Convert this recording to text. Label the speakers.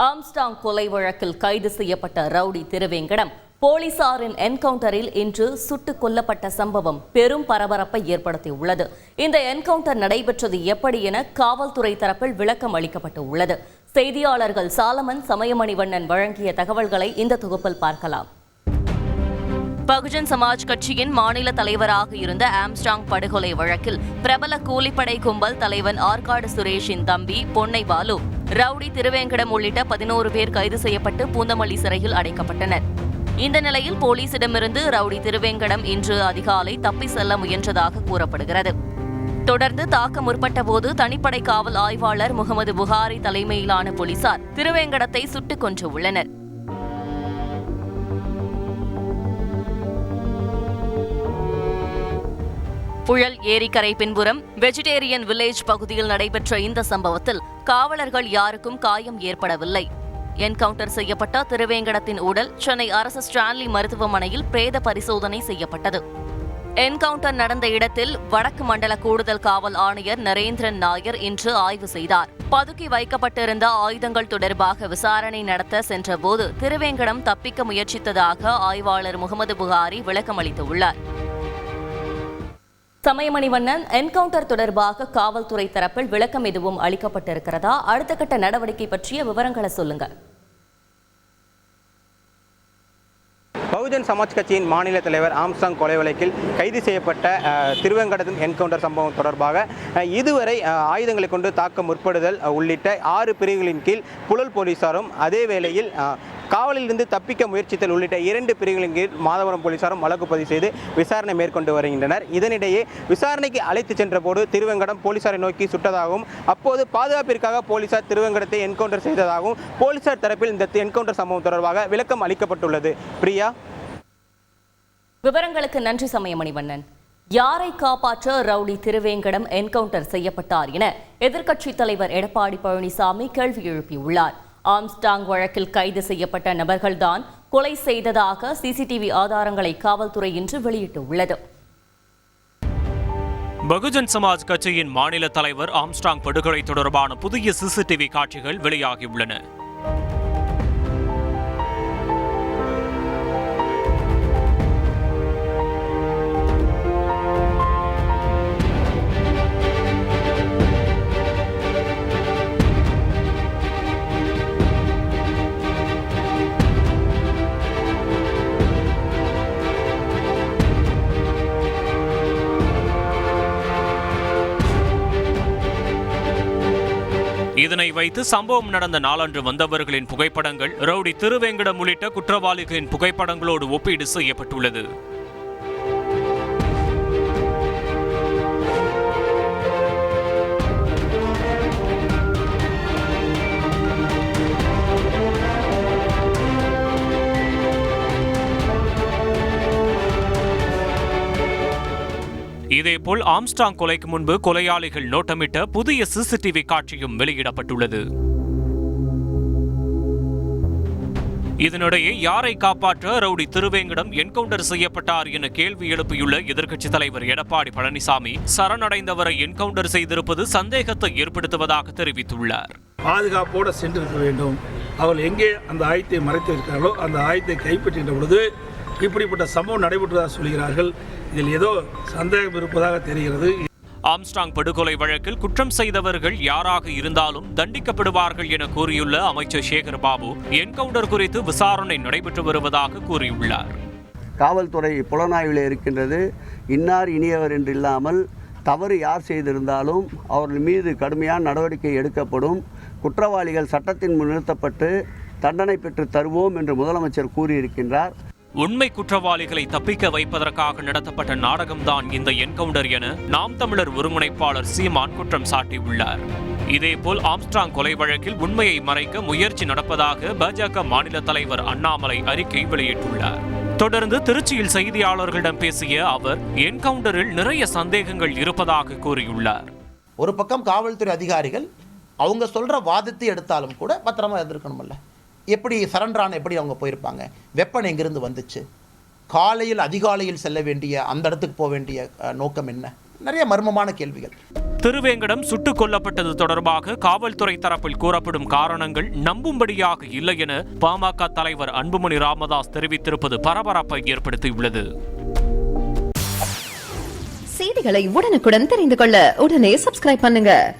Speaker 1: Armstrong கொலை வழக்கில் கைது செய்யப்பட்ட ரவுடி திருவேங்கடம் போலீசாரின் என்கவுண்டரில் இன்று சுட்டுக் கொல்லப்பட்ட சம்பவம் பெரும் பரபரப்பை ஏற்படுத்தியுள்ளது. இந்த என்கவுண்டர் நடைபெற்றது எப்படி என காவல்துறை தரப்பில் விளக்கம் அளிக்கப்பட்டு உள்ளது. செய்தியாளர்கள் சாலமன், சமயமணிவண்ணன் வழங்கிய தகவல்களை இந்த தொகுப்பில் பார்க்கலாம். பகுஜன் சமாஜ் கட்சியின் மாநில தலைவராக இருந்த ஆம்ஸ்டாங் படுகொலை வழக்கில் பிரபல கூலிப்படை கும்பல் தலைவன் ஆற்காடு சுரேஷின் தம்பி பொன்னை பாலு, ரவுடி திருவேங்கடம் உள்ளிட்ட 11 பேர் கைது செய்யப்பட்டு பூந்தமல்லி சிறையில் அடைக்கப்பட்டனர். இந்த நிலையில் போலீசிடமிருந்து ரவுடி திருவேங்கடம் இன்று அதிகாலை தப்பி செல்ல முயன்றதாக கூறப்படுகிறது. தொடர்ந்து தாக்க முற்பட்ட போது தனிப்படை காவல் ஆய்வாளர் முகமது புகாரி தலைமையிலான போலீசார் திருவேங்கடத்தை சுட்டுக் கொன்றுள்ளனர். புழல் ஏரிக்கரை பின்புறம் வெஜிடேரியன் வில்லேஜ் பகுதியில் நடைபெற்ற இந்த சம்பவத்தில் காவலர்கள் யாருக்கும் காயம் ஏற்படவில்லை. என்கவுண்டர் செய்யப்பட்ட திருவேங்கடத்தின் உடல் சென்னை அரசு ஸ்டான்லி மருத்துவமனையில் பிரேத பரிசோதனை செய்யப்பட்டது. என்கவுண்டர் நடந்த இடத்தில் வடக்கு மண்டல கூடுதல் காவல் ஆணையர் நரேந்திரன் நாயர் இன்று ஆய்வு செய்தார். பதுக்கி வைக்கப்பட்டிருந்த ஆயுதங்கள் தொடர்பாக விசாரணை நடத்த சென்றபோது திருவேங்கடம் தப்பிக்க முயற்சித்ததாக ஆய்வாளர் முகமது புகாரி விளக்கமளித்துள்ளார். சமயமணிவண்ணன், என்கவுண்டர் தொடர்பாக காவல்துறை தரப்பில் விளக்கம் எதுவும் அளிக்கப்பட்டிருக்கிறதா? அடுத்த கட்ட நடவடிக்கை பற்றிய விவரங்களை சொல்லுங்க.
Speaker 2: பகுஜன் சமாஜ் கட்சியின் மாநில தலைவர் ஆம்ஸ்டாங் கொலை வழக்கில் கைது செய்யப்பட்ட திருவேங்கடத்தின் என்கவுண்டர் சம்பவம் தொடர்பாக இதுவரை ஆயுதங்களை கொண்டு தாக்க முற்படுதல் உள்ளிட்ட 6 பிரிவுகளின் கீழ் புழல் போலீசாரும், அதே வேளையில் காவலிலிருந்து தப்பிக்க முயற்சித்தல் உள்ளிட்ட 2 பிரிவுகளின் கீழ் மாதவரம் போலீசாரும் வழக்கு பதிவு செய்து விசாரணை மேற்கொண்டு வருகின்றனர். இதனிடையே விசாரணைக்கு அழைத்து சென்ற போது திருவேங்கடம் போலீசாரை நோக்கி சுட்டதாகவும், அப்போது பாதுகாப்பிற்காக போலீசார் திருவேங்கடத்தை என்கவுண்டர் செய்ததாகவும் போலீசார் தரப்பில் இந்த என்கவுண்டர் சம்பவம் தொடர்பாக விளக்கம் அளிக்கப்பட்டுள்ளது. பிரியா,
Speaker 1: விவரங்களுக்கு நன்றி. சமயமணிவண்ணன். யாரை காப்பாற்ற ரவுடி திருவேங்கடம் என்கவுண்டர் செய்யப்பட்டார் என எதிர்க்கட்சித் தலைவர் எடப்பாடி பழனிசாமி கேள்வி எழுப்பியுள்ளார். ஆம்ஸ்டாங் வழக்கில் கைது செய்யப்பட்ட நபர்கள்தான் கொலை செய்ததாக சிசிடிவி ஆதாரங்களை காவல்துறை இன்று வெளியிட்டுள்ளது.
Speaker 3: பகுஜன் சமாஜ் கட்சியின் மாநில தலைவர் ஆம்ஸ்டாங் படுகொலை தொடர்பான புதிய சிசிடிவி காட்சிகள் வெளியாகியுள்ளன. இதனை வைத்து சம்பவம் நடந்த நாளன்று வந்தவர்களின் புகைப்படங்கள் ரவுடி திருவேங்கடம் உள்ளிட்ட குற்றவாளிகளின் புகைப்படங்களோடு ஒப்பீடு செய்யப்பட்டுள்ளது. இதேபோல் ஆம்ஸ்டாங் கொலைக்கு முன்பு கொலையாளிகள் நோட்டமிட்ட புதிய சிசிடிவி காட்சியும் வெளியிடப்பட்டுள்ளது. இதனிடையே யாரை காப்பாற்ற ரவுடி திருவேங்கடம் என்கவுண்டர் செய்யப்பட்டார் என கேள்வி எழுப்பியுள்ள எதிர்க்கட்சித் தலைவர் எடப்பாடி பழனிசாமி, சரணடைந்தவரை என்கவுண்டர் செய்திருப்பது சந்தேகத்தை ஏற்படுத்துவதாக தெரிவித்துள்ளார்.
Speaker 4: பாதுகாப்போடு சென்றிருக்க வேண்டும். அவர்கள் எங்கே அந்த ஆயத்தை மறைத்து இருக்கிறார்களோ அந்த ஆயத்தை கைப்பற்றுகின்ற பொழுது இப்படிப்பட்ட சம்பவம் நடைபெற்றதாக சொல்கிறார்கள். இதில் ஏதோ சந்தேகம் இருப்பதாக தெரிகிறது.
Speaker 3: ஆம்ஸ்டாங் படுகொலை வழக்கில் குற்றம் செய்தவர்கள் யாராக இருந்தாலும் தண்டிக்கப்படுவார்கள் என கூறியுள்ள அமைச்சர் சேகர் பாபு, என்கவுண்டர் குறித்து விசாரணை நடைபெற்று வருவதாக கூறியுள்ளார்.
Speaker 5: காவல்துறை புலனாய்வில் இருக்கின்றது. இன்னார் இனியவர் என்று இல்லாமல் தவறு யார் செய்திருந்தாலும் அவர்கள் மீது கடுமையான நடவடிக்கை எடுக்கப்படும். குற்றவாளிகள் சட்டத்தின் முன் நிறுத்தப்பட்டு தண்டனை பெற்று தருவோம் என்று முதலமைச்சர் கூறியிருக்கின்றார்.
Speaker 3: உண்மை குற்றவாளிகளை தப்பிக்க வைப்பதற்காக நடத்தப்பட்ட நாடகம்தான் இந்த என்கவுண்டர் என நாம் தமிழர் ஒருங்கிணைப்பாளர் சீமான் குற்றம் சாட்டியுள்ளார். இதேபோல் ஆம்ஸ்டாங் கொலை வழக்கில் உண்மையை மறைக்க முயற்சி நடப்பதாக பாஜக மாநில தலைவர் அண்ணாமலை அறிக்கை வெளியிட்டுள்ளார். தொடர்ந்து திருச்சியில் செய்தியாளர்களிடம் பேசிய அவர், என்கவுண்டரில் நிறைய சந்தேகங்கள் இருப்பதாக கூறியுள்ளார்.
Speaker 6: ஒரு பக்கம் காவல்துறை அதிகாரிகள் அவங்க சொல்ற வாதத்தை எடுத்தாலும் கூட பத்திரமா இருந்திருக்கணும்ல. எப்படி சரண்டரான எப்படி அவங்க போயிருப்பாங்க? வெப்பன் எங்கிருந்து வந்துச்சு? அதிகாலையில் செல்ல வேண்டிய அந்த இடத்துக்கு போக வேண்டிய நோக்கம் என்ன? நிறைய மர்மமான கேள்விகள்.
Speaker 3: திருவேங்கடம் சுட்டுக் கொல்லப்பட்டது தொடர்பாக காவல்துறை தரப்பில் கூறப்படும் காரணங்கள் நம்பும்படியாக இல்லை என பாமக தலைவர் அன்புமணி ராமதாஸ் தெரிவித்திருப்பது பரபரப்பை ஏற்படுத்தியுள்ளது.
Speaker 7: செய்திகளை உடனுக்குடன் தெரிந்து கொள்ள உடனே சப்ஸ்கிரைப் பண்ணுங்க.